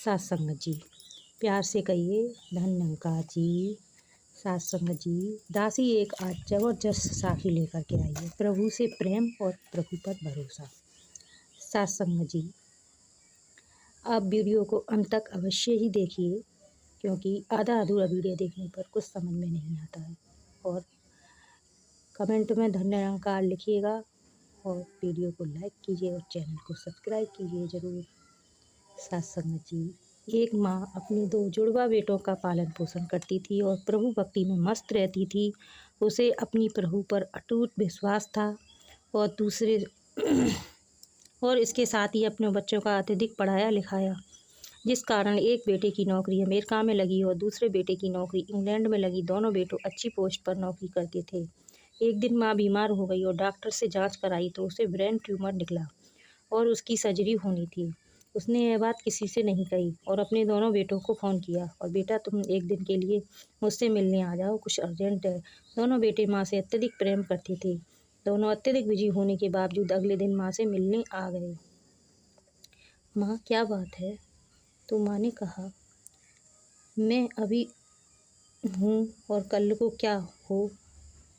सात संगत जी, प्यार से कहिए धन्यंकार जी। सात संगत जी, दासी एक आज जबरदस्त साखी लेकर के आई है, प्रभु से प्रेम और प्रभु पर भरोसा। सात संगत जी, आप वीडियो को अंत तक अवश्य ही देखिए, क्योंकि आधा अधूरा वीडियो देखने पर कुछ समझ में नहीं आता है। और कमेंट में धन्यंकार लिखिएगा और वीडियो को लाइक कीजिए और चैनल को सब्सक्राइब कीजिए ज़रूर। सात संगत जी, एक माँ अपने दो जुड़वा बेटों का पालन पोषण करती थी और प्रभु भक्ति में मस्त रहती थी। उसे अपनी प्रभु पर अटूट विश्वास था और और इसके साथ ही अपने बच्चों का अत्यधिक पढ़ाया लिखाया, जिस कारण एक बेटे की नौकरी अमेरिका में लगी और दूसरे बेटे की नौकरी इंग्लैंड में लगी। दोनों बेटों अच्छी पोस्ट पर नौकरी करते थे। एक दिन माँ बीमार हो गई और डॉक्टर से जांच कराई तो उसे ब्रेन ट्यूमर निकला और उसकी सर्जरी होनी थी। उसने यह बात किसी से नहीं कही और अपने दोनों बेटों को फ़ोन किया और बेटा तुम एक दिन के लिए मुझसे मिलने आ जाओ, कुछ अर्जेंट है। दोनों बेटे माँ से अत्यधिक प्रेम करते थे। दोनों अत्यधिक बिजी होने के बावजूद अगले दिन माँ से मिलने आ गए। माँ क्या बात है? तो माँ ने कहा मैं अभी हूँ और कल को क्या हो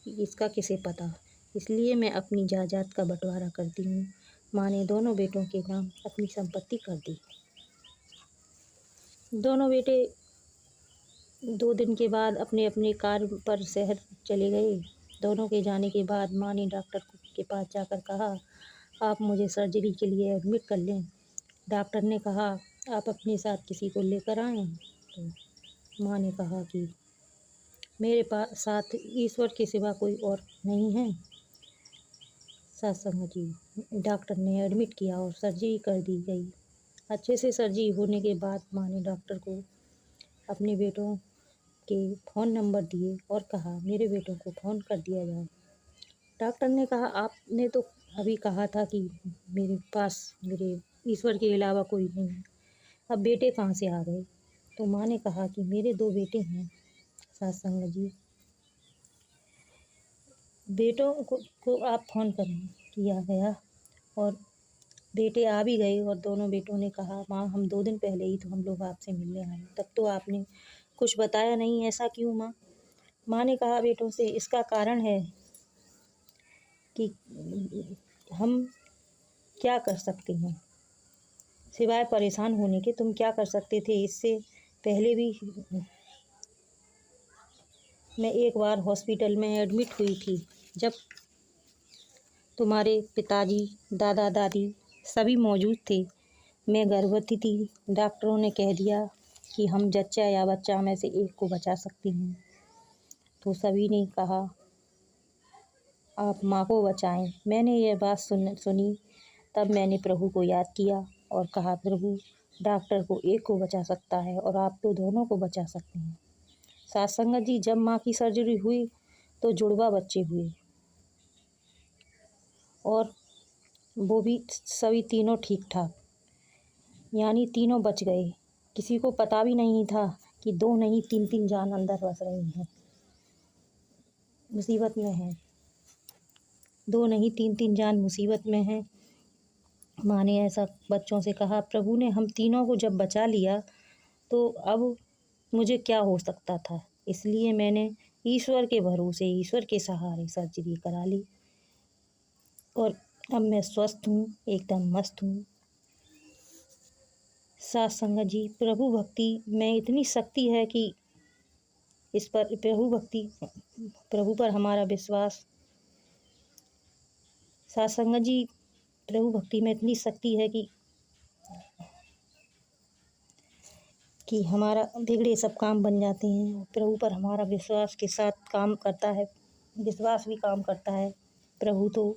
इसका किसे पता, इसलिए मैं अपनी जायदाद का बंटवारा करती हूँ। माँ ने दोनों बेटों के नाम अपनी संपत्ति कर दी। दोनों बेटे 2 दिन के बाद अपने अपने कार्य पर शहर चले गए। दोनों के जाने के बाद माँ ने डॉक्टर के पास जाकर कहा आप मुझे सर्जरी के लिए एडमिट कर लें। डॉक्टर ने कहा आप अपने साथ किसी को लेकर आएँ। तो माँ ने कहा कि मेरे पास साथ ईश्वर के सिवा कोई और नहीं है। सत्संग जी, डॉक्टर ने एडमिट किया और सर्जरी कर दी गई। अच्छे से सर्जरी होने के बाद माँ ने डॉक्टर को अपने बेटों के फ़ोन नंबर दिए और कहा मेरे बेटों को फ़ोन कर दिया जाए। डॉक्टर ने कहा आपने तो अभी कहा था कि मेरे पास मेरे ईश्वर के अलावा कोई नहीं है, अब बेटे कहाँ से आ गए? तो माँ ने कहा कि मेरे 2 बेटे हैं। सत्संग जी, बेटों को आप फ़ोन करें किया गया और बेटे आ भी गए और दोनों बेटों ने कहा माँ हम 2 दिन पहले ही तो हम लोग आपसे मिलने आए, तब तो आपने कुछ बताया नहीं, ऐसा क्यों माँ? माँ ने कहा बेटों से इसका कारण है कि हम क्या कर सकते हैं सिवाय परेशान होने के, तुम क्या कर सकते थे? इससे पहले भी मैं एक बार हॉस्पिटल में एडमिट हुई थी, जब तुम्हारे पिताजी दादा दादी सभी मौजूद थे। मैं गर्भवती थी। डॉक्टरों ने कह दिया कि हम जच्चा या बच्चा में से एक को बचा सकती हैं। तो सभी ने कहा आप माँ को बचाएं। मैंने यह बात सुनी, तब मैंने प्रभु को याद किया और कहा प्रभु डॉक्टर को एक को बचा सकता है और आप तो दोनों को बचा सकते हैं। साथ संगत जी, जब माँ की सर्जरी हुई तो जुड़वा बच्चे हुए और वो भी सभी तीनों ठीक ठाक, यानी तीनों बच गए। किसी को पता भी नहीं था कि 2 नहीं 3-3 जान अंदर बस रही हैं, मुसीबत में हैं। 2 नहीं 3-3 जान मुसीबत में हैं। माँ ने ऐसा बच्चों से कहा प्रभु ने हम तीनों को जब बचा लिया तो अब मुझे क्या हो सकता था, इसलिए मैंने ईश्वर के भरोसे ईश्वर के सहारे सर्जरी करा ली और अब मैं स्वस्थ हूँ, एकदम मस्त हूँ। साथ संगत जी, प्रभु भक्ति में इतनी शक्ति है कि इस पर प्रभु पर हमारा विश्वास। साथ संगत जी, प्रभु भक्ति में इतनी शक्ति है कि हमारा बिगड़े सब काम बन जाते हैं। प्रभु पर हमारा विश्वास के साथ काम करता है, विश्वास भी काम करता है। प्रभु तो